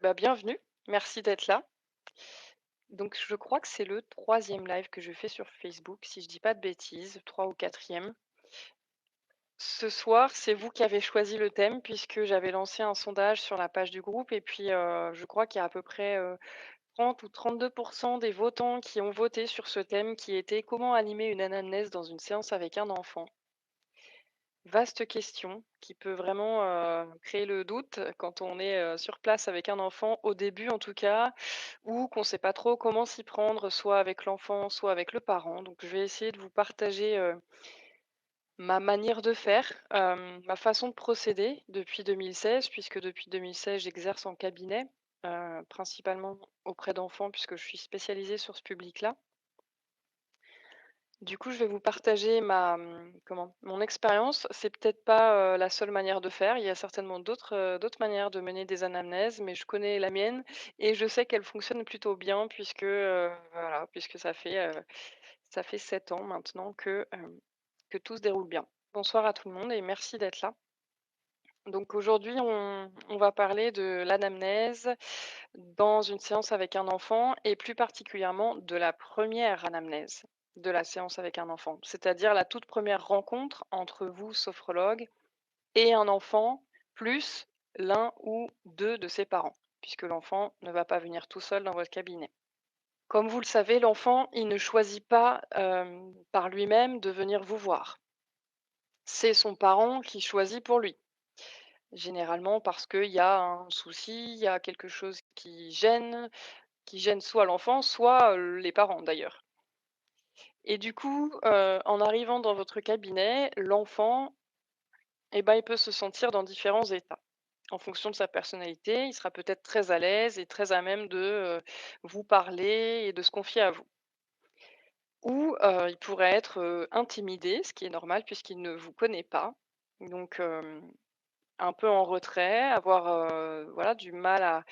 Bah, bienvenue, merci d'être là. Donc je crois que c'est le troisième live que je fais sur Facebook, si je dis pas de bêtises, 3 ou quatrième. Ce soir, c'est vous qui avez choisi le thème puisque j'avais lancé un sondage sur la page du groupe et puis, je crois qu'il y a à peu près, 30 ou 32 des votants qui ont voté sur ce thème qui était: «Comment animer une anamnèse dans une séance avec un enfant?» Vaste question qui peut vraiment, créer le doute quand on est, sur place avec un enfant, au début en tout cas, ou qu'on ne sait pas trop comment s'y prendre, soit avec l'enfant, soit avec le parent. Donc je vais essayer de vous partager, ma manière de faire, ma façon de procéder depuis 2016, puisque depuis 2016 j'exerce en cabinet, principalement auprès d'enfants puisque je suis spécialisée sur ce public-là. Du coup, je vais vous partager mon expérience. C'est peut-être pas, la seule manière de faire. Il y a certainement d'autres manières de mener des anamnèses, mais je connais la mienne et je sais qu'elle fonctionne plutôt bien puisque, voilà, puisque ça fait 7 ans maintenant que tout se déroule bien. Bonsoir à tout le monde et merci d'être là. Donc aujourd'hui, on va parler de l'anamnèse dans une séance avec un enfant et plus particulièrement de la première anamnèse de la séance avec un enfant, c'est-à-dire la toute première rencontre entre vous, sophrologue, et un enfant, plus l'un ou 2 de ses parents, puisque l'enfant ne va pas venir tout seul dans votre cabinet. Comme vous le savez, l'enfant, il ne choisit pas par lui-même de venir vous voir. C'est son parent qui choisit pour lui. Généralement parce qu'il y a un souci, il y a quelque chose qui gêne soit l'enfant, soit, les parents d'ailleurs. Et du coup, en arrivant dans votre cabinet, l'enfant, eh ben, il peut se sentir dans différents états. En fonction de sa personnalité, il sera peut-être très à l'aise et très à même de, vous parler et de se confier à vous. Ou, il pourrait être, intimidé, ce qui est normal puisqu'il ne vous connaît pas. Donc, un peu en retrait, avoir, voilà, du mal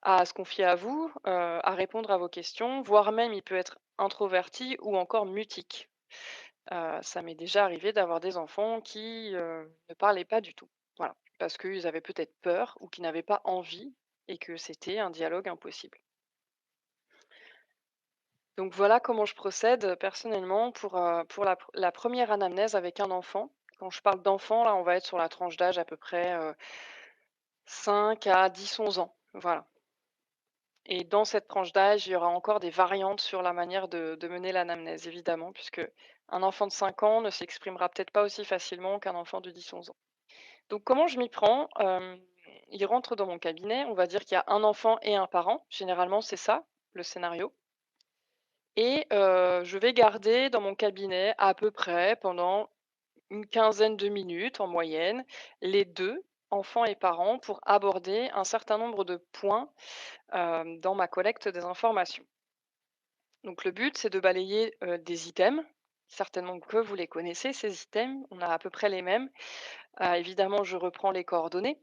à se confier à vous, à répondre à vos questions, voire même il peut être introverti ou encore mutique. Ça m'est déjà arrivé d'avoir des enfants qui, ne parlaient pas du tout. Voilà, parce qu'ils avaient peut-être peur ou qu'ils n'avaient pas envie et que c'était un dialogue impossible. Donc voilà comment je procède, personnellement pour la première anamnèse avec un enfant. Quand je parle d'enfant, là, on va être sur la tranche d'âge à peu près, 5 à 10-11 ans, voilà. Et dans cette tranche d'âge, il y aura encore des variantes sur la manière de mener l'anamnèse, évidemment, puisque un enfant de 5 ans ne s'exprimera peut-être pas aussi facilement qu'un enfant de 10-11 ans. Donc comment je m'y prends? Il rentre dans mon cabinet, on va dire qu'il y a un enfant et un parent. Généralement, c'est ça, le scénario. Et je vais garder dans mon cabinet à peu près pendant une quinzaine de minutes en moyenne, les 2, enfants et parents, pour aborder un certain nombre de points, dans ma collecte des informations. Donc le but, c'est de balayer, des items, certainement que vous les connaissez ces items, on a à peu près les mêmes. Évidemment, je reprends les coordonnées.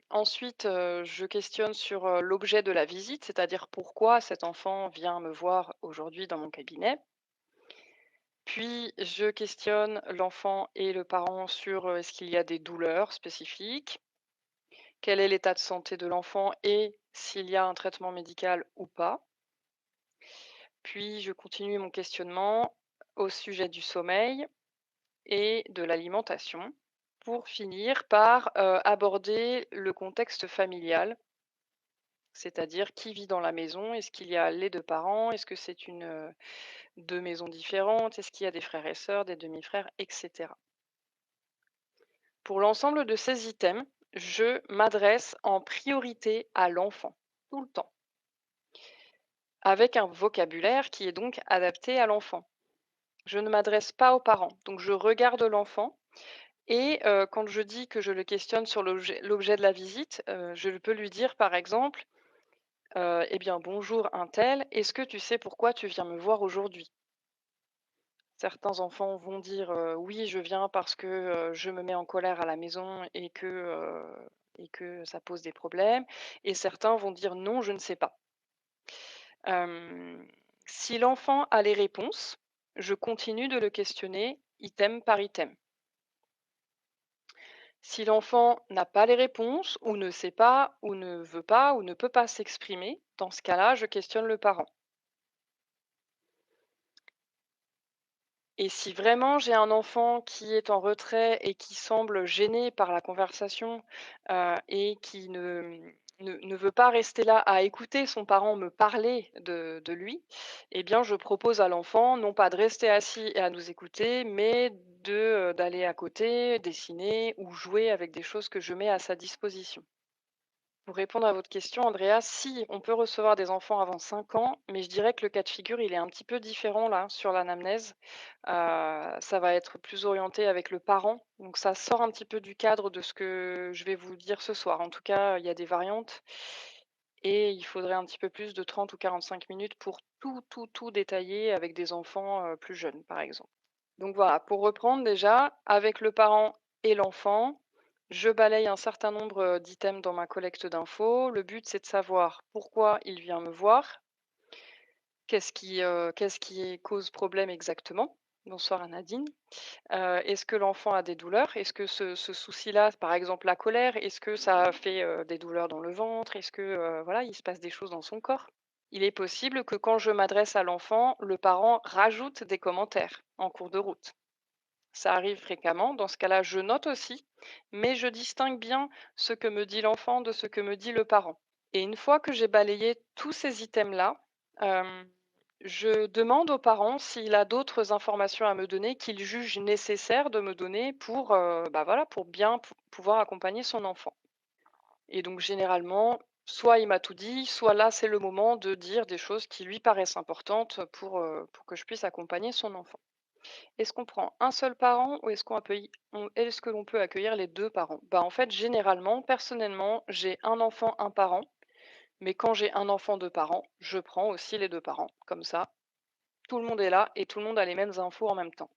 Ensuite, je questionne sur, l'objet de la visite, c'est-à-dire pourquoi cet enfant vient me voir aujourd'hui dans mon cabinet. Puis je questionne l'enfant et le parent sur, est-ce qu'il y a des douleurs spécifiques? Quel est l'état de santé de l'enfant et s'il y a un traitement médical ou pas? Puis je continue mon questionnement au sujet du sommeil et de l'alimentation pour finir par, aborder le contexte familial, c'est-à-dire qui vit dans la maison? Est-ce qu'il y a les 2 parents? Est-ce que c'est 2 maisons différentes? Est-ce qu'il y a des frères et sœurs, des demi-frères et cetera? Pour l'ensemble de ces items, je m'adresse en priorité à l'enfant, tout le temps, avec un vocabulaire qui est donc adapté à l'enfant. Je ne m'adresse pas aux parents, donc je regarde l'enfant et quand je dis que je le questionne sur l'objet de la visite, je peux lui dire par exemple, «Eh bien bonjour untel, est-ce que tu sais pourquoi tu viens me voir aujourd'hui?» Certains enfants vont dire, «Oui, je viens parce que, je me mets en colère à la maison et que ça pose des problèmes» et certains vont dire: «Non, je ne sais pas». Hem, Si l'enfant a les réponses, je continue de le questionner item par item. Si l'enfant n'a pas les réponses, ou ne sait pas, ou ne veut pas, ou ne peut pas s'exprimer, dans ce cas-là, je questionne le parent. Et si vraiment j'ai un enfant qui est en retrait et qui semble gêné par la conversation, et qui ne veut pas rester là à écouter son parent me parler de lui, eh bien je propose à l'enfant non pas de rester assis et à nous écouter, mais d'aller à côté, dessiner ou jouer avec des choses que je mets à sa disposition. Pour répondre à votre question, Andrea, si on peut recevoir des enfants avant 5 ans, mais je dirais que le cas de figure, il est un petit peu différent là sur l'anamnèse. Ça va être plus orienté avec le parent, donc ça sort un petit peu du cadre de ce que je vais vous dire ce soir. En tout cas, il y a des variantes et il faudrait un petit peu plus de 30 ou 45 minutes pour tout détailler avec des enfants, plus jeunes, par exemple. Donc voilà, pour reprendre déjà, avec le parent et l'enfant, je balaye un certain nombre d'items dans ma collecte d'infos. Le but, c'est de savoir pourquoi il vient me voir, qu'est-ce qui cause problème exactement. Bonsoir à Nadine. Est-ce que l'enfant a des douleurs? Est-ce que ce souci-là, par exemple la colère, est-ce que ça fait des douleurs dans le ventre? Est-ce que voilà, il se passe des choses dans son corps? Il est possible que quand je m'adresse à l'enfant, le parent rajoute des commentaires en cours de route. Ça arrive fréquemment. Dans ce cas-là, je note aussi, mais je distingue bien ce que me dit l'enfant de ce que me dit le parent. Et une fois que j'ai balayé tous ces items-là, je demande au parent s'il a d'autres informations à me donner qu'il juge nécessaire de me donner pour, bah voilà, pour bien pouvoir accompagner son enfant. Et donc généralement, soit il m'a tout dit, soit là, c'est le moment de dire des choses qui lui paraissent importantes pour que je puisse accompagner son enfant. Est-ce qu'on prend un seul parent ou est-ce que l'on peut accueillir les 2 parents? Bah, en fait, généralement, personnellement, j'ai un enfant, un parent, mais quand j'ai un enfant, 2 parents, je prends aussi les 2 parents. Comme ça, tout le monde est là et tout le monde a les mêmes infos en même temps.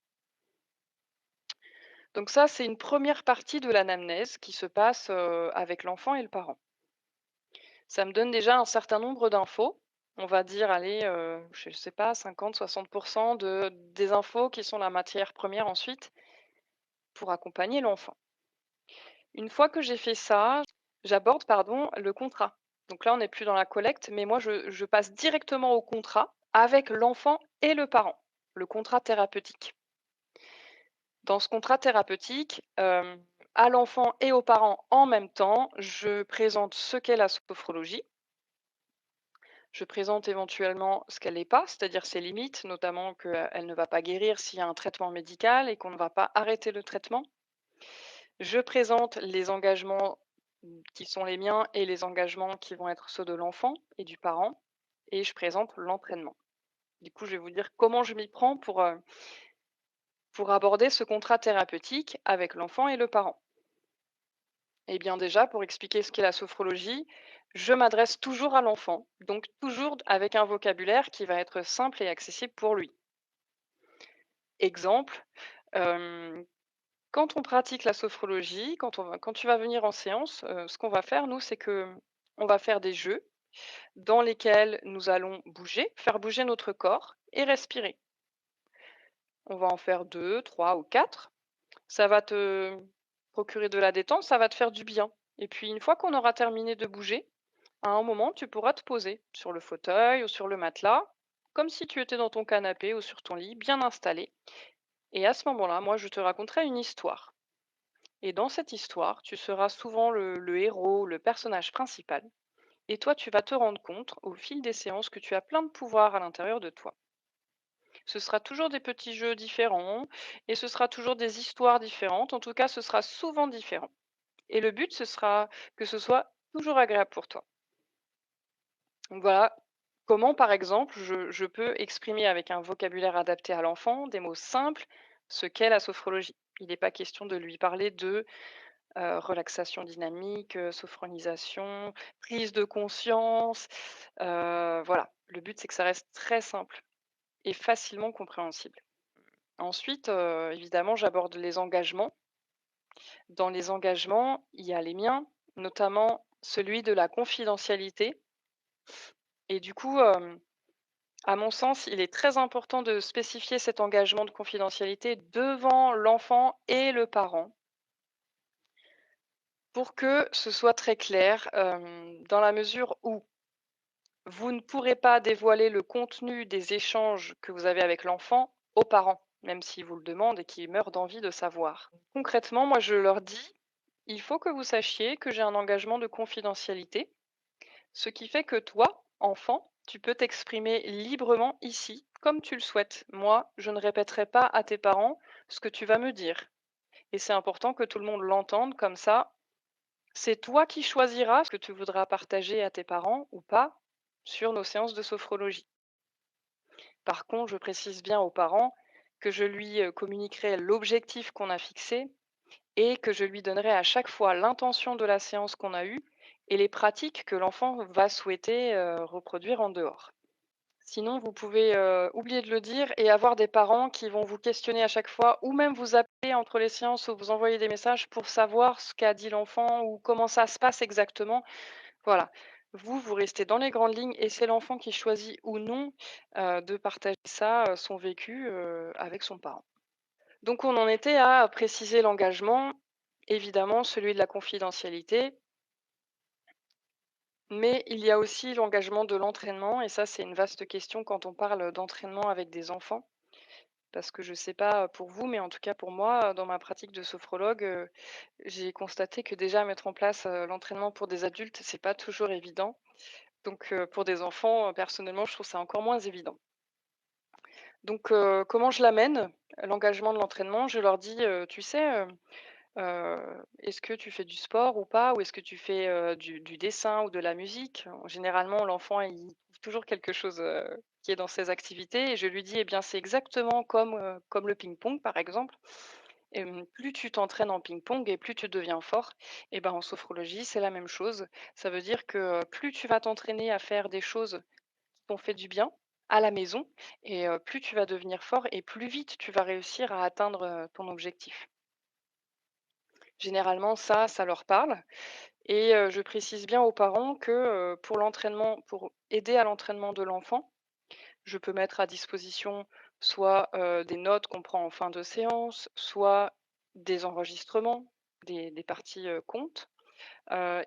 Donc ça, c'est une première partie de l'anamnèse qui se passe, avec l'enfant et le parent. Ça me donne déjà un certain nombre d'infos. On va dire, allez, je sais pas, 50-60 des infos qui sont la matière première ensuite pour accompagner l'enfant. Une fois que j'ai fait ça, j'aborde, pardon, le contrat. Donc là, on n'est plus dans la collecte, mais moi, je passe directement au contrat avec l'enfant et le parent, le contrat thérapeutique. Dans ce contrat thérapeutique, à l'enfant et aux parents en même temps, je présente ce qu'est la sophrologie. Je présente éventuellement ce qu'elle n'est pas, c'est-à-dire ses limites, notamment qu'elle ne va pas guérir s'il y a un traitement médical et qu'on ne va pas arrêter le traitement. Je présente les engagements, qui sont les miens et les engagements qui vont être ceux de l'enfant et du parent et je présente l'entraînement. Du coup, je vais vous dire comment je m'y prends pour aborder ce contrat thérapeutique avec l'enfant et le parent. Eh bien déjà, pour expliquer ce qu'est la sophrologie, je m'adresse toujours à l'enfant, donc toujours avec un vocabulaire qui va être simple et accessible pour lui. Exemple, hem, quand on pratique la sophrologie, quand tu vas venir en séance, ce qu'on va faire nous, c'est que on va faire des jeux dans lesquels nous allons bouger, faire bouger notre corps et respirer. On va en faire 2, 3 ou 4. Ça va te procurer de la détente, ça va te faire du bien. Et puis une fois qu'on aura terminé de bouger, à un moment, tu pourras te poser sur le fauteuil ou sur le matelas, comme si tu étais dans ton canapé ou sur ton lit, bien installé. Et à ce moment-là, moi, je te raconterai une histoire. Et dans cette histoire, tu seras souvent le héros, le personnage principal. Et toi, tu vas te rendre compte au fil des séances que tu as plein de pouvoirs à l'intérieur de toi. Ce sera toujours des petits jeux différents et ce sera toujours des histoires différentes. En tout cas, ce sera souvent différent. Et le but, ce sera que ce soit toujours agréable pour toi. Donc voilà comment, par exemple, je peux exprimer avec un vocabulaire adapté à l'enfant, des mots simples, ce qu'est la sophrologie. Il n'est pas question de lui parler de relaxation dynamique, sophronisation, prise de conscience. Voilà, le but, c'est que ça reste très simple et facilement compréhensible. Ensuite, évidemment, j'aborde les engagements. Dans les engagements, il y a les miens, notamment celui de la confidentialité et du coup, à mon sens, il est très important de spécifier cet engagement de confidentialité devant l'enfant et le parent. Pour que ce soit très clair, dans la mesure où vous ne pourrez pas dévoiler le contenu des échanges que vous avez avec l'enfant aux parents, même s'ils vous le demandent et qu'ils meurent d'envie de savoir. Concrètement, moi, je leur dis: «Il faut que vous sachiez que j'ai un engagement de confidentialité, ce qui fait que toi, enfant, tu peux t'exprimer librement ici, comme tu le souhaites. Moi, je ne répéterai pas à tes parents ce que tu vas me dire et c'est important que tout le monde l'entende comme ça, c'est toi qui choisiras ce que tu voudras partager à tes parents ou pas sur nos séances de sophrologie. Par contre, je précise bien aux parents que je lui communiquerai l'objectif qu'on a fixé et que je lui donnerai à chaque fois l'intention de la séance qu'on a eue et les pratiques que l'enfant va souhaiter reproduire en dehors. Sinon, vous pouvez oublier de le dire et avoir des parents qui vont vous questionner à chaque fois ou même vous appeler entre les séances ou vous envoyer des messages pour savoir ce qu'a dit l'enfant ou comment ça se passe exactement. Voilà. Vous, vous restez dans les grandes lignes et c'est l'enfant qui choisit ou non, de partager ça, son vécu, avec son parent. Donc on en était à préciser l'engagement, évidemment celui de la confidentialité, mais il y a aussi l'engagement de l'entraînement et ça, c'est une vaste question quand on parle d'entraînement avec des enfants. Parce que je ne sais pas pour vous, mais en tout cas pour moi, dans ma pratique de sophrologue, j'ai constaté que déjà mettre en place, l'entraînement pour des adultes, c'est pas toujours évident. Donc pour des enfants, personnellement, je trouve ça encore moins évident. Donc comment je l'amène, l'engagement de l'entraînement? Je leur dis, «Tu sais, est-ce que tu fais du sport ou pas? Ou est-ce que tu fais, du dessin ou de la musique?» Généralement, l'enfant, il trouve toujours quelque chose, qui est dans ses activités et je lui dis: «Eh bien, c'est exactement comme le ping-pong, par exemple. Plus tu t'entraînes en ping-pong et plus tu deviens fort et ben, en sophrologie, c'est la même chose. Ça veut dire que, plus tu vas t'entraîner à faire des choses t'ont fait du bien à la maison et plus tu vas devenir fort et plus vite tu vas réussir à atteindre, ton objectif. Généralement ça leur parle et je précise bien aux parents que, pour l'entraînement pour aider à l'entraînement de l'enfant, je peux mettre à disposition soit, des notes qu'on prend en fin de séance, soit des enregistrements, des parties, comptes,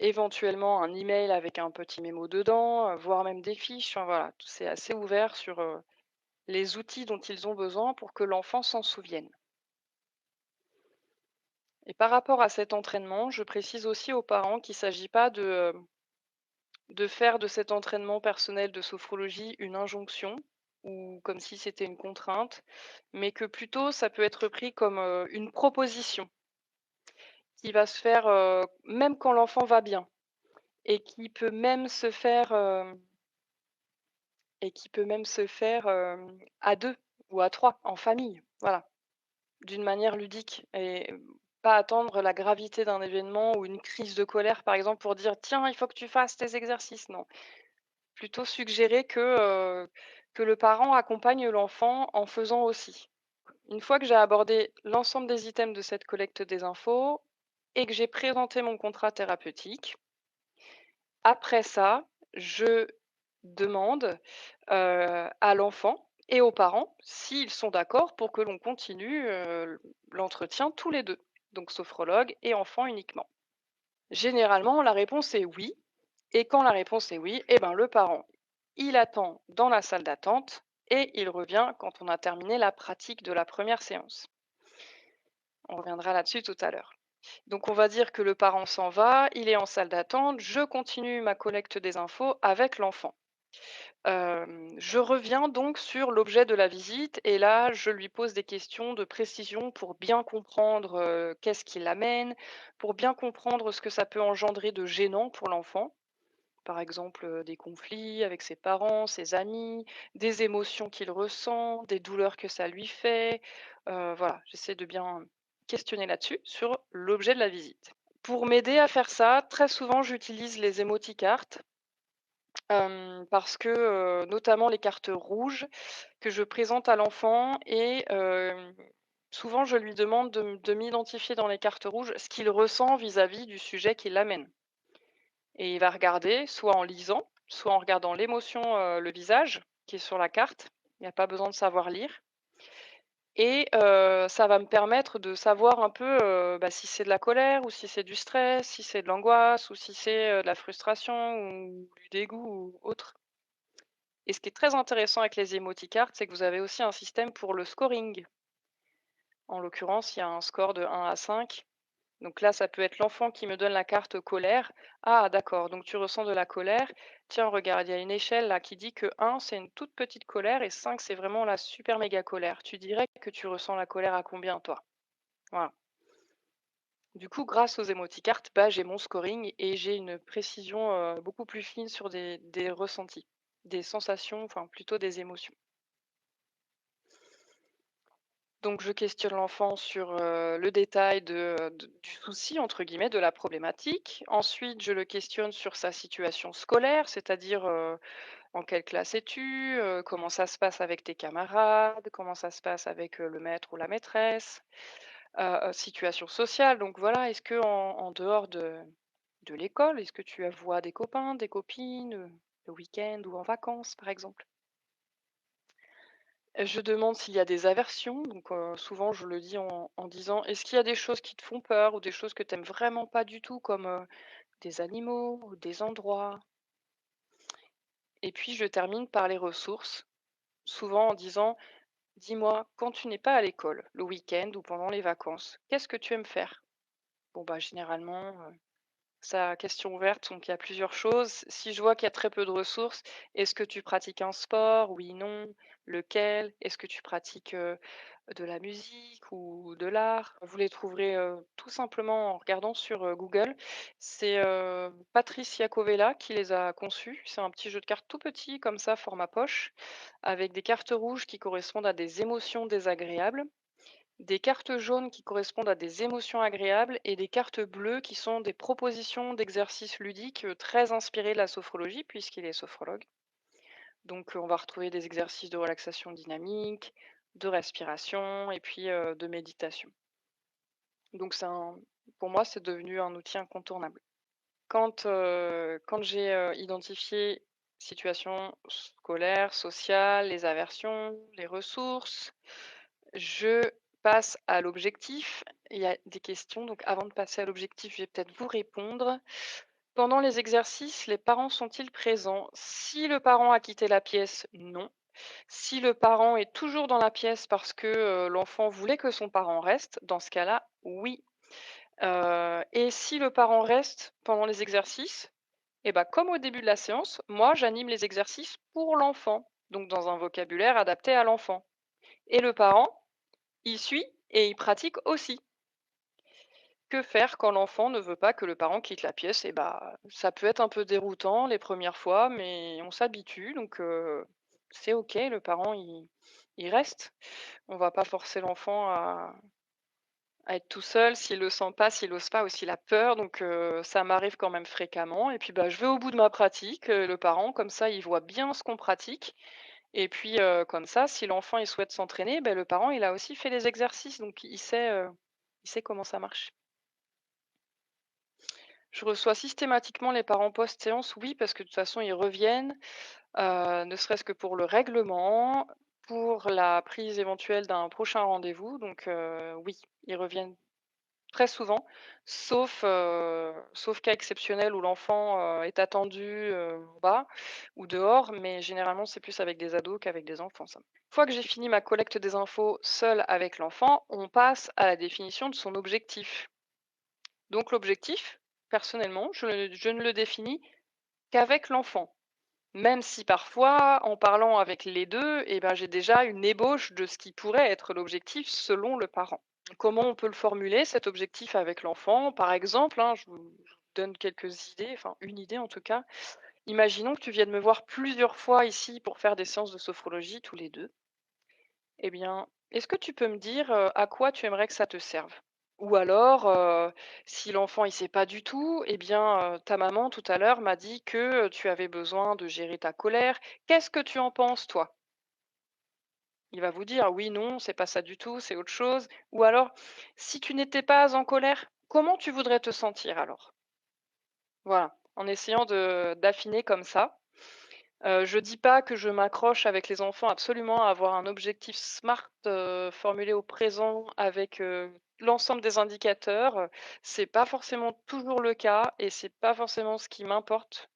éventuellement un email avec un petit mémo dedans, voire même des fiches, enfin voilà, c'est assez ouvert sur, les outils dont ils ont besoin pour que l'enfant s'en souvienne. Et par rapport à cet entraînement, je précise aussi aux parents qu'il ne s'agit pas de faire de cet entraînement personnel de sophrologie une injonction ou comme si c'était une contrainte, mais que plutôt ça peut être pris comme, une proposition qui va se faire, même quand l'enfant va bien et qui peut même se faire, à 2 ou à 3 en famille, voilà. D'une manière ludique et pas attendre la gravité d'un événement ou une crise de colère, par exemple, pour dire: «Tiens, il faut que tu fasses tes exercices». Non, plutôt suggérer que le parent accompagne l'enfant en faisant aussi. Une fois que j'ai abordé l'ensemble des items de cette collecte des infos et que j'ai présenté mon contrat thérapeutique, après ça, je demande, à l'enfant et aux parents s'ils sont d'accord pour que l'on continue, l'entretien tous les 2, donc sophrologue et enfant uniquement. Généralement, la réponse est «oui» et quand la réponse est «oui» et ben, le parent, il attend dans la salle d'attente et il revient quand on a terminé la pratique de la première séance. On reviendra là-dessus tout à l'heure. Donc on va dire que le parent s'en va, il est en salle d'attente, je continue ma collecte des infos avec l'enfant. Je reviens donc sur l'objet de la visite et là, je lui pose des questions de précision pour bien comprendre, qu'est-ce qui l'amène, pour bien comprendre ce que ça peut engendrer de gênant pour l'enfant. Par exemple, des conflits avec ses parents, ses amis, des émotions qu'il ressent, des douleurs que ça lui fait. Voilà, j'essaie de bien questionner là-dessus, sur l'objet de la visite. Pour m'aider à faire ça, très souvent, j'utilise les emoticartes. Parce que, notamment les cartes rouges que je présente à l'enfant et souvent je lui demande de m'identifier dans les cartes rouges ce qu'il ressent vis-à-vis du sujet qui l'amène et il va regarder soit en lisant, soit en regardant l'émotion, le visage qui est sur la carte. Il n'y a pas besoin de savoir lire et ça va me permettre de savoir un peu, bah, si c'est de la colère ou si c'est du stress, si c'est de l'angoisse ou si c'est, de la frustration ou du dégoût ou autre. Et ce qui est très intéressant avec les emoticards, c'est que vous avez aussi un système pour le scoring. En l'occurrence, il y a un score de 1 à 5. Donc là, ça peut être l'enfant qui me donne la carte colère. Ah, d'accord, donc tu ressens de la colère. Tiens, regarde, il y a une échelle là qui dit que 1, c'est une toute petite colère et 5, c'est vraiment la super méga colère. Tu dirais que tu ressens la colère à combien, toi? Voilà. Du coup, grâce aux emoticards, bah, j'ai mon scoring et j'ai une précision beaucoup plus fine sur des ressentis, des sensations, enfin plutôt des émotions. Donc je questionne l'enfant sur, le détail du «souci» entre guillemets, de la problématique. Ensuite, je le questionne sur sa situation scolaire, c'est-à-dire, en quelle classe es-tu? Comment ça se passe avec tes camarades? Comment ça se passe avec, le maître ou la maîtresse? Situation sociale, donc voilà, est-ce qu'en dehors de l'école, est-ce que tu vois des copains, des copines, le week-end ou en vacances, par exemple? Je demande s'il y a des aversions, donc souvent je le dis en disant: «Est-ce qu'il y a des choses qui te font peur ou des choses que tu aimes vraiment pas du tout comme, des animaux ou des endroits?» Et puis je termine par les ressources, souvent en disant: «Dis-moi, quand tu n'es pas à l'école, le week-end ou pendant les vacances, qu'est-ce que tu aimes faire?» Bon, bah, généralement, sa question ouverte, donc il y a plusieurs choses. Si je vois qu'il y a très peu de ressources, est-ce que tu pratiques un sport? Oui, non. Lequel? Est-ce que tu pratiques de la musique ou de l'art? Vous les trouverez tout simplement en regardant sur Google. C'est Patrice Iacovella qui les a conçus. C'est un petit jeu de cartes tout petit, comme ça, format poche, avec des cartes rouges qui correspondent à des émotions désagréables, des cartes jaunes qui correspondent à des émotions agréables et des cartes bleues qui sont des propositions d'exercices ludiques très inspirés de la sophrologie, puisqu'il est sophrologue. Donc, on va retrouver des exercices de relaxation dynamique, de respiration et puis de méditation. Donc, pour moi, c'est devenu un outil incontournable. Quand j'ai identifié situation scolaire, sociale, les aversions, les ressources, je passe à l'objectif. Il y a des questions, donc avant de passer à l'objectif, je vais peut-être vous répondre. Pendant les exercices, les parents sont-ils présents? Si le parent a quitté la pièce, non. Si le parent est toujours dans la pièce parce que l'enfant voulait que son parent reste, dans ce cas-là, oui. Et si le parent reste pendant les exercices, eh ben, comme au début de la séance, moi, j'anime les exercices pour l'enfant, donc dans un vocabulaire adapté à l'enfant. Et le parent, il suit et il pratique aussi. Que faire quand l'enfant ne veut pas que le parent quitte la pièce? Et bah, ça peut être un peu déroutant les premières fois, mais on s'habitue, donc c'est OK, le parent il reste. On va pas forcer l'enfant à être tout seul s'il le sent pas, s'il ose pas ou s'il a peur, donc ça m'arrive quand même fréquemment et puis, bah, je vais au bout de ma pratique, le parent, comme ça il voit bien ce qu'on pratique et puis, comme ça, si l'enfant il souhaite s'entraîner, beh, le parent il a aussi fait les exercices, donc il sait comment ça marche. Je reçois systématiquement les parents post-séance, oui, parce que de toute façon, ils reviennent, ne serait-ce que pour le règlement, pour la prise éventuelle d'un prochain rendez-vous. Donc, oui, ils reviennent très souvent, sauf cas exceptionnel où l'enfant est attendu en bas ou dehors, mais généralement, c'est plus avec des ados qu'avec des enfants, ça. Une fois que j'ai fini ma collecte des infos seule avec l'enfant, on passe à la définition de son objectif. Donc l'objectif, personnellement, je ne le définis qu'avec l'enfant. Même si parfois, en parlant avec les 2, eh ben, j'ai déjà une ébauche de ce qui pourrait être l'objectif selon le parent. Comment on peut le formuler, cet objectif avec l'enfant? Par exemple, hein, je vous donne quelques idées, enfin une idée en tout cas. Imaginons que tu viennes me voir plusieurs fois ici pour faire des séances de sophrologie tous les 2. Eh bien, est-ce que tu peux me dire, à quoi tu aimerais que ça te serve? Ou alors, si l'enfant il sait pas du tout, eh bien, ta maman tout à l'heure m'a dit que, tu avais besoin de gérer ta colère. Qu'est-ce que tu en penses toi? Il va vous dire: «Oui, non, c'est pas ça du tout, c'est autre chose». Ou alors: «Si tu n'étais pas en colère, comment tu voudrais te sentir alors?» Voilà, en essayant de d'affiner comme ça. Je dis pas que je m'accroche avec les enfants absolument à avoir un objectif SMART, formulé au présent avec, l'ensemble des indicateurs, c'est pas forcément toujours le cas et c'est pas forcément ce qui m'importe,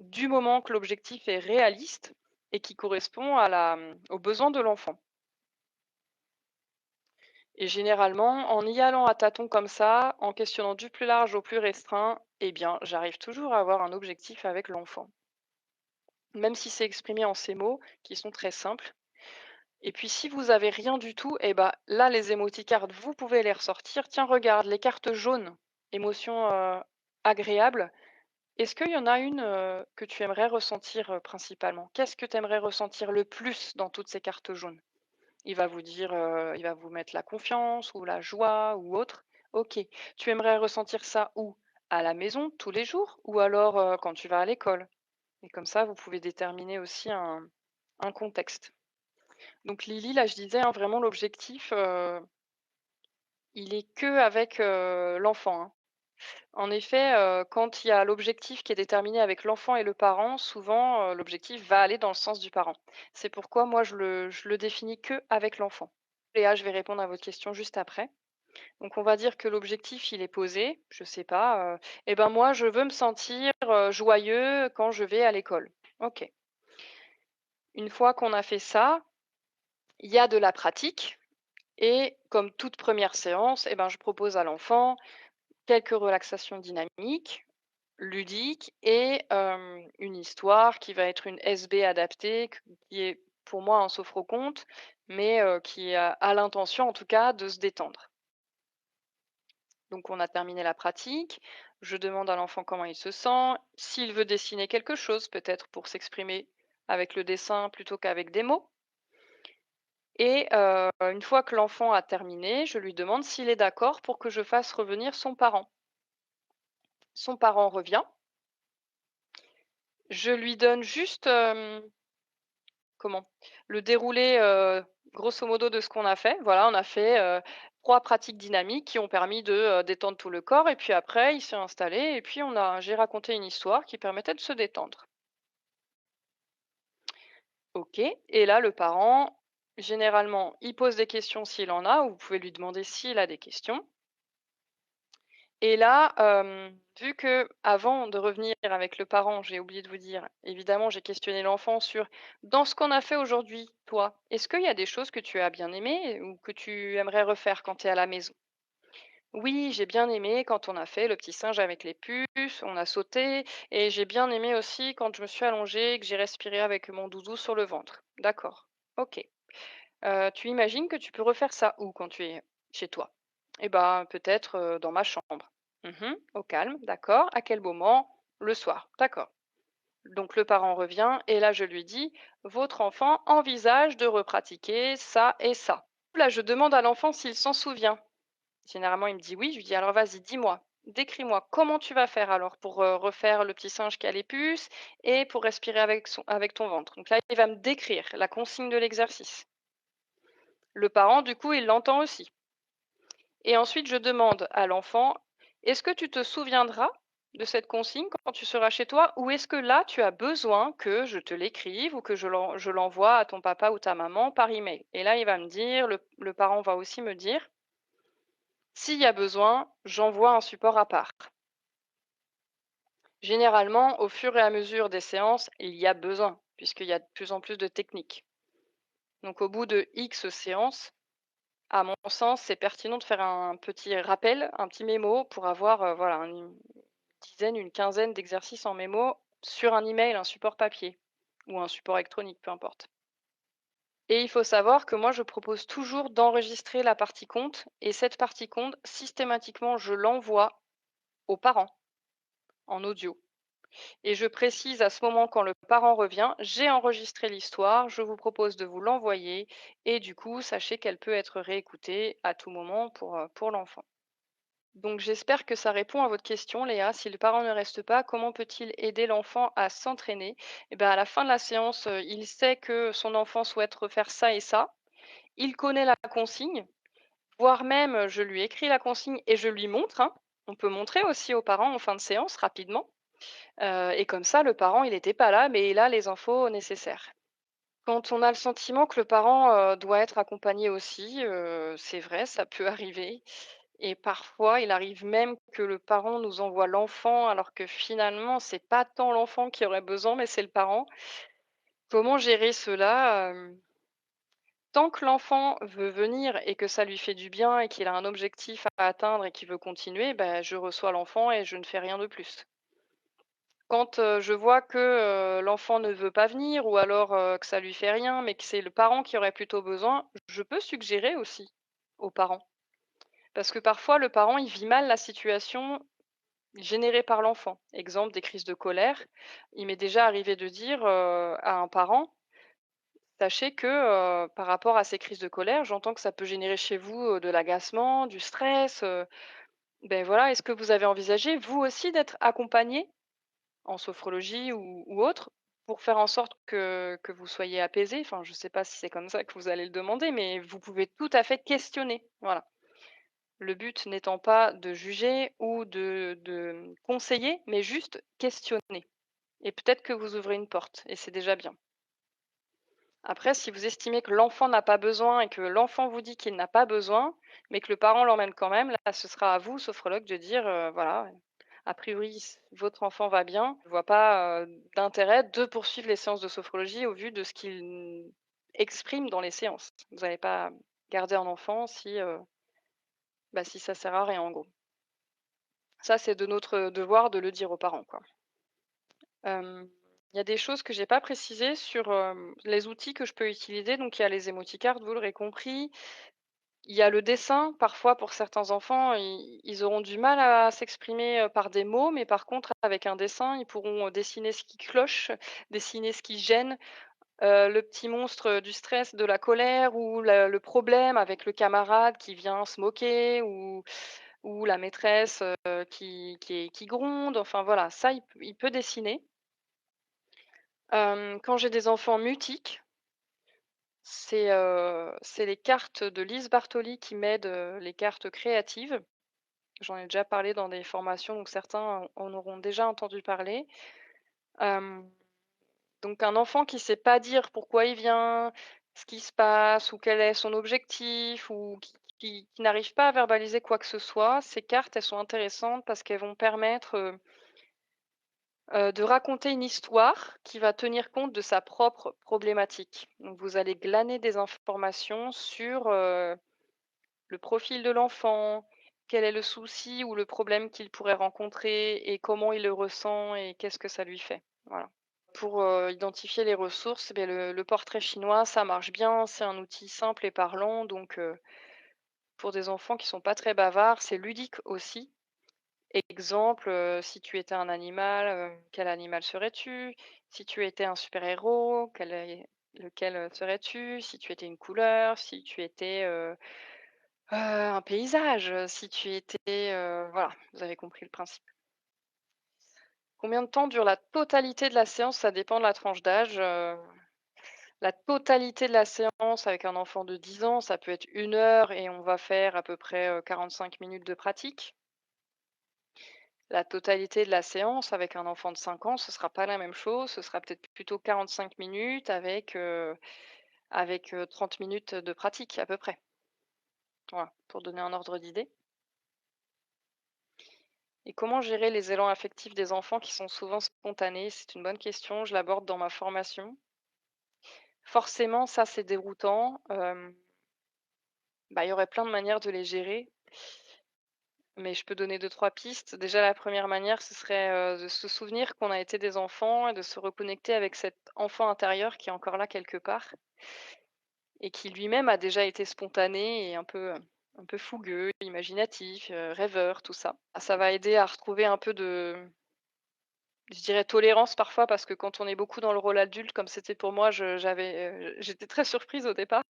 du moment que l'objectif est réaliste et qui correspond aux besoins de l'enfant. Et généralement, en y allant à tâtons comme ça, en questionnant du plus large au plus restreint, eh bien, j'arrive toujours à avoir un objectif avec l'enfant. Même si c'est exprimé en ces mots qui sont très simples. Et puis si vous avez rien du tout, eh ben là, les émoticards, vous pouvez les ressortir. Tiens, regarde, les cartes jaunes, émotions agréables. Est-ce qu'il y en a une que tu aimerais ressentir principalement? Qu'est-ce que tu aimerais ressentir le plus dans toutes ces cartes jaunes? Il va vous dire, il va vous mettre la confiance ou la joie ou autre. Ok. Tu aimerais ressentir ça où? À la maison, tous les jours? Ou alors quand tu vas à l'école? Et comme ça, vous pouvez déterminer aussi un contexte. Donc Lily, là, je disais, hein, vraiment l'objectif, il est que avec l'enfant, hein. En effet, quand il y a l'objectif qui est déterminé avec l'enfant et le parent, souvent, l'objectif va aller dans le sens du parent. C'est pourquoi moi je le définis que avec l'enfant. Léa, je vais répondre à votre question juste après. Donc on va dire que l'objectif, il est posé, je sais pas, et ben moi je veux me sentir, joyeux quand je vais à l'école. OK. Une fois qu'on a fait ça, il y a de la pratique. Et comme toute première séance, eh ben, je propose à l'enfant quelques relaxations dynamiques, ludiques et une histoire qui va être une SB adaptée, qui est pour moi un sophro-conte, mais qui a l'intention en tout cas de se détendre. Donc on a terminé la pratique, je demande à l'enfant comment il se sent, s'il veut dessiner quelque chose peut-être pour s'exprimer avec le dessin plutôt qu'avec des mots. Et une fois que l'enfant a terminé, je lui demande s'il est d'accord pour que je fasse revenir son parent. Son parent revient. Je lui donne juste, comment? Le déroulé, grosso modo de ce qu'on a fait. Voilà, on a fait, 3 pratiques dynamiques qui ont permis de, détendre tout le corps et puis après il s'est installé et puis j'ai raconté une histoire qui permettait de se détendre. OK, et là le parent, généralement, il pose des questions s'il en a ou vous pouvez lui demander s'il a des questions. Et là, vu que avant de revenir avec le parent, j'ai oublié de vous dire, évidemment, j'ai questionné l'enfant sur: «Dans ce qu'on a fait aujourd'hui, toi, est-ce qu'il y a des choses que tu as bien aimées ou que tu aimerais refaire quand tu es à la maison?» «Oui, j'ai bien aimé quand on a fait le petit singe avec les puces, on a sauté et j'ai bien aimé aussi quand je me suis allongée et que j'ai respiré avec mon doudou sur le ventre». «D'accord, OK. Tu imagines que tu peux refaire ça où quand tu es chez toi? Eh ben, peut-être, dans ma chambre. Mmh. Au calme, d'accord. À quel moment? Le soir, d'accord. Donc le parent revient et là je lui dis: «Votre enfant envisage de repratiquer ça et ça». Là, je demande à l'enfant s'il s'en souvient. Généralement, il me dit oui. Je lui dis: «Alors vas-y, dis-moi, décris-moi, comment tu vas faire alors pour, refaire le petit singe qui a les puces et pour respirer avec ton ventre?» Donc là, il va me décrire la consigne de l'exercice. Le parent, du coup, il l'entend aussi. Et ensuite, je demande à l'enfant: «Est-ce que tu te souviendras de cette consigne quand tu seras chez toi? Ou est-ce que là, tu as besoin que je te l'écrive ou que je l'envoie à ton papa ou ta maman par email?» Et là, il va me dire, le parent va aussi me dire: «S'il y a besoin, j'envoie un support à part». Généralement, au fur et à mesure des séances, il y a besoin, puisqu'il y a de plus en plus de techniques. Donc au bout de X séances, à mon sens, c'est pertinent de faire un petit rappel, un petit mémo pour avoir, voilà, une dizaine, une quinzaine d'exercices en mémo sur un email, un support papier ou un support électronique, peu importe. Et il faut savoir que moi, je propose toujours d'enregistrer la partie compte et cette partie compte, systématiquement, je l'envoie aux parents en audio. Et je précise à ce moment, quand le parent revient: «J'ai enregistré l'histoire, je vous propose de vous l'envoyer et du coup, sachez qu'elle peut être réécoutée à tout moment pour l'enfant». Donc j'espère que ça répond à votre question, Léa. Si le parent ne reste pas, comment peut-il aider l'enfant à s'entraîner? Eh ben, à la fin de la séance, il sait que son enfant souhaite refaire ça et ça. Il connaît la consigne, voire même, je lui écris la consigne et je lui montre, hein. On peut montrer aussi aux parents en fin de séance rapidement. Et comme ça, le parent, il était pas là, mais il a les infos nécessaires. Quand on a le sentiment que le parent, doit être accompagné aussi, c'est vrai, ça peut arriver et parfois, il arrive même que le parent nous envoie l'enfant alors que finalement, c'est pas tant l'enfant qui aurait besoin, mais c'est le parent. Comment gérer cela? Tant que l'enfant veut venir et que ça lui fait du bien et qu'il a un objectif à atteindre et qu'il veut continuer, bah, je reçois l'enfant et je ne fais rien de plus. Quand, je vois que, l'enfant ne veut pas venir ou alors, que ça lui fait rien, mais que c'est le parent qui aurait plutôt besoin, je peux suggérer aussi aux parents. Parce que parfois le parent, il vit mal la situation générée par l'enfant. Exemple, des crises de colère. Il m'est déjà arrivé de dire, à un parent: «Sachez que, par rapport à ces crises de colère, j'entends que ça peut générer chez vous, de l'agacement, du stress, beh, voilà, est-ce que vous avez envisagé vous aussi d'être accompagné en sophrologie ou autre, pour faire en sorte que vous soyez apaisé. Enfin, je ne sais pas si c'est comme ça que vous allez le demander, mais vous pouvez tout à fait questionner, voilà. Le but n'étant pas de juger ou de conseiller, mais juste questionner et peut-être que vous ouvrez une porte et c'est déjà bien. Après, si vous estimez que l'enfant n'a pas besoin et que l'enfant vous dit qu'il n'a pas besoin, mais que le parent l'emmène quand même, là, ce sera à vous, sophrologue, de dire, voilà, a priori, votre enfant va bien. Je ne vois pas, d'intérêt de poursuivre les séances de sophrologie au vu de ce qu'il exprime dans les séances. Vous n'allez pas garder un enfant si, bah, si ça sert à rien, en gros. Ça, c'est de notre devoir de le dire aux parents, quoi. Hem, il y a des choses que j'ai pas précisées sur, les outils que je peux utiliser. Donc il y a les émoticards, vous l'aurez compris. Il y a le dessin. Parfois, pour certains enfants, ils auront du mal à s'exprimer, par des mots, mais par contre, avec un dessin, ils pourront, dessiner ce qui cloche, dessiner ce qui gêne, le petit monstre, du stress, de la colère ou le problème avec le camarade qui vient se moquer ou la maîtresse, qui gronde. Enfin voilà, ça, il peut dessiner. Quand j'ai des enfants mutiques, c'est les cartes de Lise Bartoli qui m'aident, les cartes créatives. J'en ai déjà parlé dans des formations, donc certains en auront déjà entendu parler. Hem, donc un enfant qui sait pas dire pourquoi il vient, ce qui se passe ou quel est son objectif ou qui n'arrive pas à verbaliser quoi que ce soit, ces cartes, elles sont intéressantes parce qu'elles vont permettre, de raconter une histoire qui va tenir compte de sa propre problématique. Donc vous allez glaner des informations sur, le profil de l'enfant, quel est le souci ou le problème qu'il pourrait rencontrer et comment il le ressent et qu'est-ce que ça lui fait. Voilà. Pour, identifier les ressources, beh, le portrait chinois, ça marche bien, c'est un outil simple et parlant donc pour des enfants qui sont pas très bavards, c'est ludique aussi. Exemple, si tu étais un animal, quel animal serais-tu? Si tu étais un super-héros, lequel, serais-tu? Si tu étais une couleur, si tu étais, un paysage, si tu étais, voilà, vous avez compris le principe. Combien de temps dure la totalité de la séance? Ça dépend de la tranche d'âge, la totalité de la séance avec un enfant de 10 ans, ça peut être 1 heure et on va faire à peu près, 45 minutes de pratique. La totalité de la séance avec un enfant de 5 ans, ce sera pas la même chose, ce sera peut-être plutôt 45 minutes avec 30 minutes de pratique à peu près. Voilà, pour donner un ordre d'idée. Et comment gérer les élans affectifs des enfants qui sont souvent spontanés? C'est une bonne question, je l'aborde dans ma formation. Forcément, ça, c'est déroutant, bah, il y aurait plein de manières de les gérer, mais je peux donner deux trois pistes. Déjà, la première manière, ce serait, de se souvenir qu'on a été des enfants et de se reconnecter avec cet enfant intérieur qui est encore là quelque part et qui lui-même a déjà été spontané et un peu fougueux, imaginatif, rêveur, tout ça. Ah, ça va aider à retrouver un peu de, je dirais, tolérance parfois parce que quand on est beaucoup dans le rôle adulte comme c'était pour moi, j'étais très surprise au départ,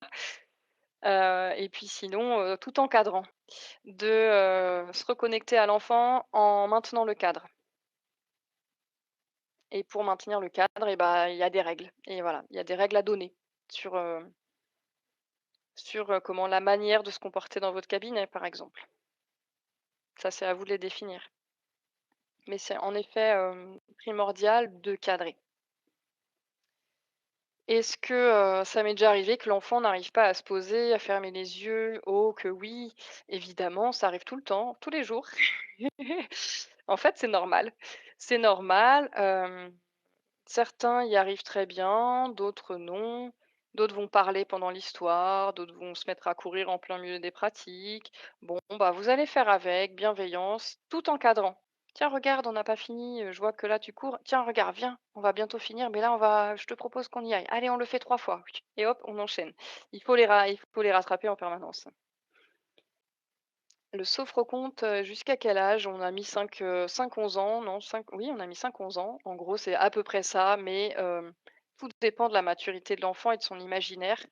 et puis sinon, tout encadrant, de, se reconnecter à l'enfant en maintenant le cadre et pour maintenir le cadre et bah, il y a des règles et voilà, il y a des règles à donner sur, comment la manière de se comporter dans votre cabinet, par exemple. Ça, c'est à vous de les définir. mais c'est en effet, primordial de cadrer. Est-ce que, ça m'est déjà arrivé que l'enfant n'arrive pas à se poser, à fermer les yeux? Oh que oui, évidemment, ça arrive tout le temps, tous les jours. En fait, c'est normal. C'est normal, certains y arrivent très bien, d'autres non. D'autres vont parler pendant l'histoire, d'autres vont se mettre à courir en plein milieu des pratiques. Bon, bah, vous allez faire avec, bienveillance, tout en cadrant. «Tiens, regarde, on n'a pas fini, je vois que là tu cours. Tiens, regarde, viens, on va bientôt finir, mais là je te propose qu'on y aille. Allez, on le fait 3 fois». Et hop, on enchaîne. Il faut les rattraper en permanence. Le sophro-compte, jusqu'à quel âge? On a mis 5-11 ans, non 5 oui, on a mis 5-11 ans. En gros, c'est à peu près ça, mais tout dépend de la maturité de l'enfant et de son imaginaire.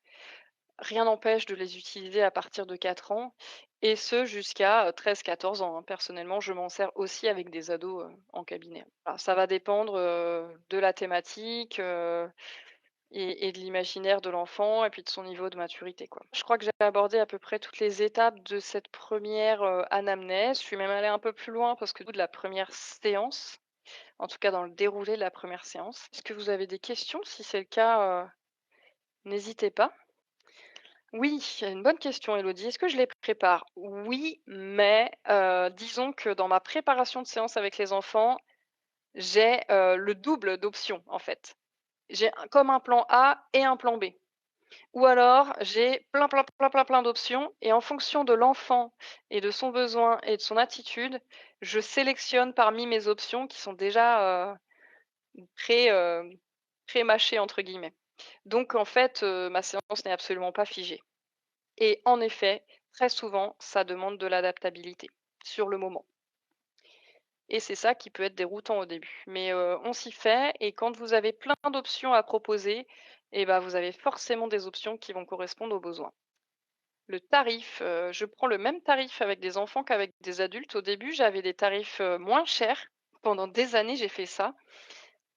Rien n'empêche de les utiliser à partir de 4 ans et ce jusqu'à, 13-14 ans, hein. Personnellement, je m'en sers aussi avec des ados, en cabinet. Alors ça va dépendre, de la thématique, et de l'imaginaire de l'enfant et puis de son niveau de maturité, quoi. Je crois que j'ai abordé à peu près toutes les étapes de cette première re anamnèse. Je suis même allée un peu plus loin parce que de la première séance, en tout cas dans le déroulé de la première séance. Est-ce que vous avez des questions? Si c'est le cas, n'hésitez pas. Oui, une bonne question, Elodie. Est-ce que je les prépare? Oui, mais disons que dans ma préparation de séance avec les enfants, j'ai, le double d'options, en fait. J'ai un comme un plan A et un plan B. Ou alors, j'ai plein, plein, plein, plein, plein d'options et en fonction de l'enfant et de son besoin et de son attitude, je sélectionne parmi mes options qui sont déjà, pré «pré-mâchées» entre guillemets. Donc en fait, ma séance n'est absolument pas figée et en effet, très souvent, ça demande de l'adaptabilité sur le moment et c'est ça qui peut être déroutant au début. Mais on s'y fait et quand vous avez plein d'options à proposer et ben vous avez forcément des options qui vont correspondre aux besoins. Le tarif, je prends le même tarif avec des enfants qu'avec des adultes. Au début, j'avais des tarifs, moins chers. Pendant des années, j'ai fait ça,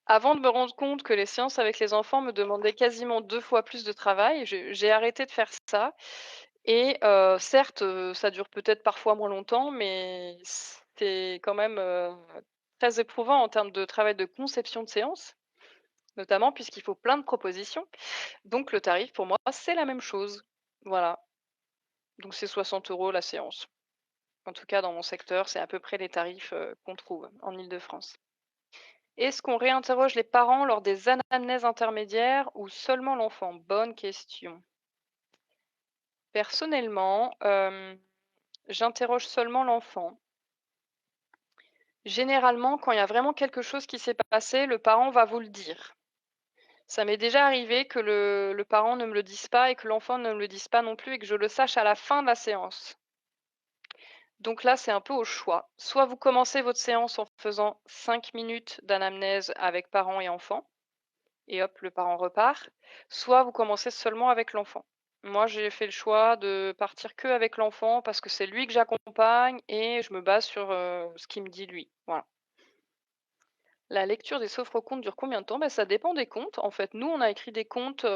avant de me rendre compte que les séances avec les enfants me demandaient quasiment 2 fois plus de travail. J'ai arrêté de faire ça et certes, ça dure peut-être parfois moins longtemps, mais c'est quand même, très éprouvant en termes de travail de conception de séance, notamment puisqu'il faut plein de propositions. Donc le tarif pour moi, c'est la même chose. Voilà, donc c'est 60 € la séance. En tout cas, dans mon secteur, c'est à peu près les tarifs, qu'on trouve en Île-de-France. Est-ce qu'on réinterroge les parents lors des anamnèses intermédiaires ou seulement l'enfant? Bonne question. Personnellement, j'interroge seulement l'enfant. Généralement, quand il y a vraiment quelque chose qui s'est passé, le parent va vous le dire. Ça m'est déjà arrivé que le parent ne me le dise pas et que l'enfant ne me le dise pas non plus et que je le sache à la fin de la séance. Donc là, c'est un peu au choix. Soit vous commencez votre séance en faisant 5 minutes d'anamnèse avec parents et enfants, et hop, le parent repart. Soit vous commencez seulement avec l'enfant. Moi, j'ai fait le choix de partir que avec l'enfant parce que c'est lui que j'accompagne et je me base sur ce qu'il me dit lui. Voilà. La lecture des sophro-comptes dure combien de temps? Ben, ça dépend des comptes. En fait, nous, on a écrit des comptes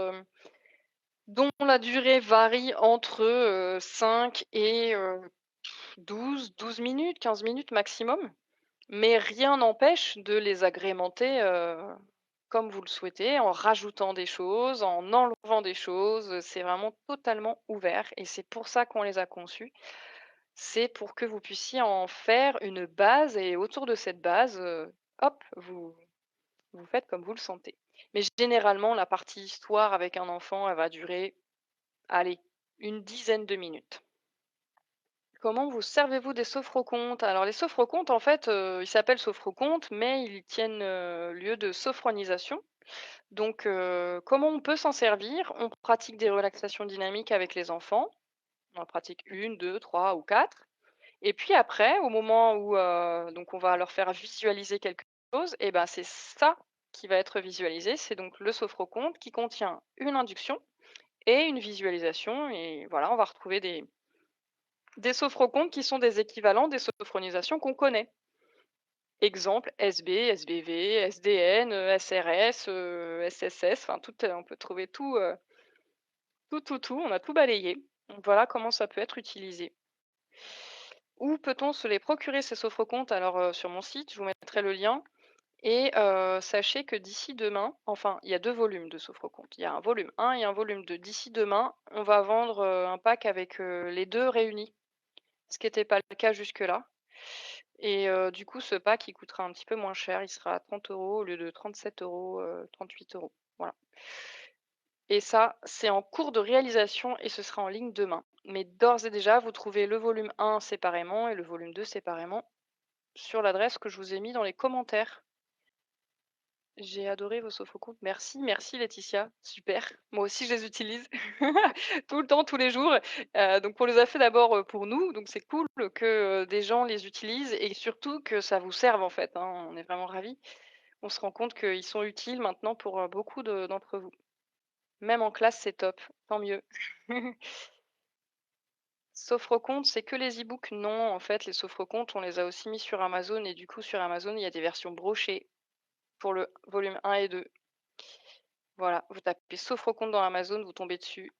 dont la durée varie entre 5 et 12 minutes, 15 minutes maximum. Mais rien n'empêche de les agrémenter, comme vous le souhaitez, en rajoutant des choses, en enlevant des choses, c'est vraiment totalement ouvert et c'est pour ça qu'on les a conçus. C'est pour que vous puissiez en faire une base et autour de cette base, hop, vous faites comme vous le sentez. Mais généralement, la partie histoire avec un enfant, elle va durer, allez, une dizaine de minutes. Comment vous servez-vous des sophrocontes? Alors les sophrocontes, en fait, ils s'appellent sophrocontes, mais ils tiennent, lieu de sophronisation. Donc comment on peut s'en servir? On pratique des relaxations dynamiques avec les enfants. On en pratique 1, 2, 3 ou 4. Et puis après, au moment où, donc on va leur faire visualiser quelque chose et ben, c'est ça qui va être visualisé. C'est donc le sophroconte qui contient une induction et une visualisation et voilà, on va retrouver des sophrocontes qui sont des équivalents des sophronisations qu'on connaît. Exemple SB, SBV, SDN, SRS, SSS, enfin tout, on peut trouver tout, tout, on a tout balayé. Donc voilà comment ça peut être utilisé. Où peut-on se les procurer ces sophrocomptes? Alors, sur mon site, je vous mettrai le lien et sachez que d'ici demain, enfin, il y a 2 volumes de sophrocomptes. Il y a un volume 1 et un volume 2. D'ici demain, on va vendre, un pack avec, les 2 réunis, ce qui n'était pas le cas jusque-là et du coup, ce pack, il coûtera un petit peu moins cher. Il sera à 30 € au lieu de 37 €, 38 €. Voilà. Et ça, c'est en cours de réalisation et ce sera en ligne demain. Mais d'ores et déjà, vous trouvez le volume 1 séparément et le volume 2 séparément sur l'adresse que je vous ai mis dans les commentaires. J'ai adoré vos sophocomptes. Merci, merci Laetitia. Super. Moi aussi, je les utilise tout le temps, tous les jours. Donc on les a fait d'abord, pour nous, donc c'est cool que, des gens les utilisent et surtout que ça vous serve en fait, hein. On est vraiment ravis. On se rend compte qu'ils sont utiles maintenant pour, beaucoup d'entre vous. Même en classe, c'est top, tant mieux. Sophrocompte, c'est que les e-books? Non, en fait, les sophrocomptes, on les a aussi mis sur Amazon et du coup, sur Amazon, il y a des versions brochées pour le volume 1 et 2. Voilà, vous tapez sophrocompte dans Amazon, vous tombez dessus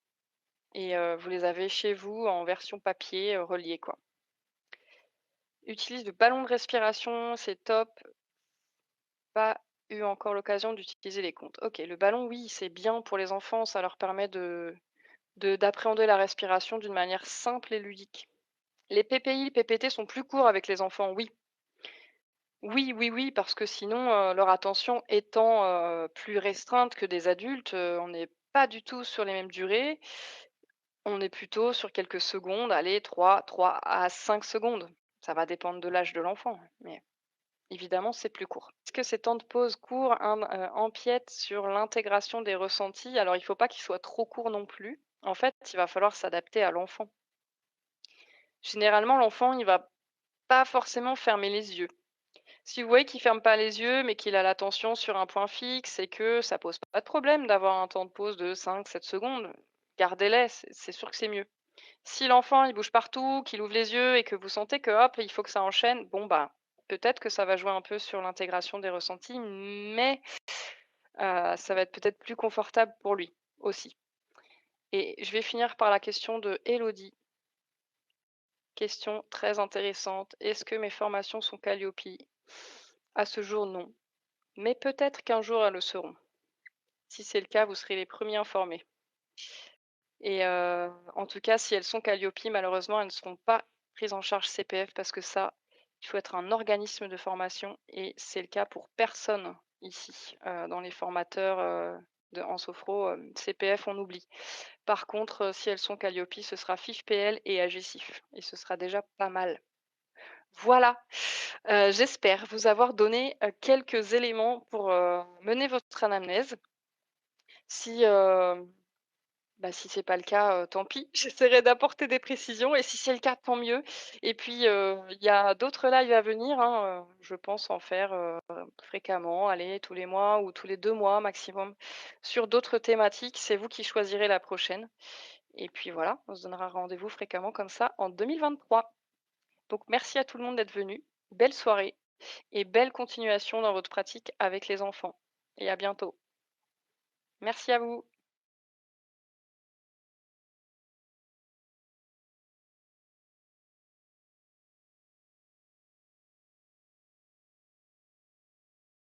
et vous les avez chez vous en version papier, reliée, quoi. Utilise le ballon de respiration, c'est top. Pas eu encore l'occasion d'utiliser les comptes. OK, le ballon, oui, c'est bien pour les enfants, ça leur permet d'appréhender la respiration d'une manière simple et ludique. Les PPI, PPT sont plus courts avec les enfants, oui. Oui, oui, oui, parce que sinon, leur attention étant, plus restreinte que des adultes, on n'est pas du tout sur les mêmes durées. On est plutôt sur quelques secondes, allez, trois à 5 secondes. Ça va dépendre de l'âge de l'enfant, mais évidemment, c'est plus court. Est-ce que ces temps de pause courts empiètent sur l'intégration des ressentis? Alors, il ne faut pas qu'ils soient trop courts non plus. En fait, il va falloir s'adapter à l'enfant. Généralement, l'enfant, il va pas forcément fermer les yeux. Si vous voyez qu'il ferme pas les yeux, mais qu'il a l'attention sur un point fixe et que ça pose pas de problème d'avoir un temps de pause de 5, 7 secondes, gardez-les, c'est sûr que c'est mieux. Si l'enfant, il bouge partout, qu'il ouvre les yeux et que vous sentez que hop, il faut que ça enchaîne, bon bah, peut-être que ça va jouer un peu sur l'intégration des ressentis, mais ça va être peut-être plus confortable pour lui aussi. Et je vais finir par la question de Elodie. Question très intéressante. Est-ce que mes formations sont Calliope? À ce jour, non. Mais peut-être qu'un jour elles le seront. Si c'est le cas, vous serez les premiers informés. Et en tout cas, si elles sont Calliope, malheureusement, elles ne seront pas prises en charge CPF parce que ça, il faut être un organisme de formation et c'est le cas pour personne ici, dans les formateurs, en sophro, CPF, on oublie. Par contre, si elles sont Calliope, ce sera FIFPL et AGCIF et ce sera déjà pas mal. Voilà, j'espère vous avoir donné, quelques éléments pour, mener votre anamnèse. Si, bah, si c'est pas le cas, tant pis, j'essaierai d'apporter des précisions et si c'est le cas, tant mieux et puis, il y a d'autres lives à venir, hein, je pense en faire, fréquemment, allez, tous les mois ou tous les 2 mois maximum, sur d'autres thématiques. C'est vous qui choisirez la prochaine et puis voilà, on se donnera rendez-vous fréquemment comme ça en 2023. Donc merci à tout le monde d'être venu. Belle soirée et belle continuation dans votre pratique avec les enfants et à bientôt. Merci à vous.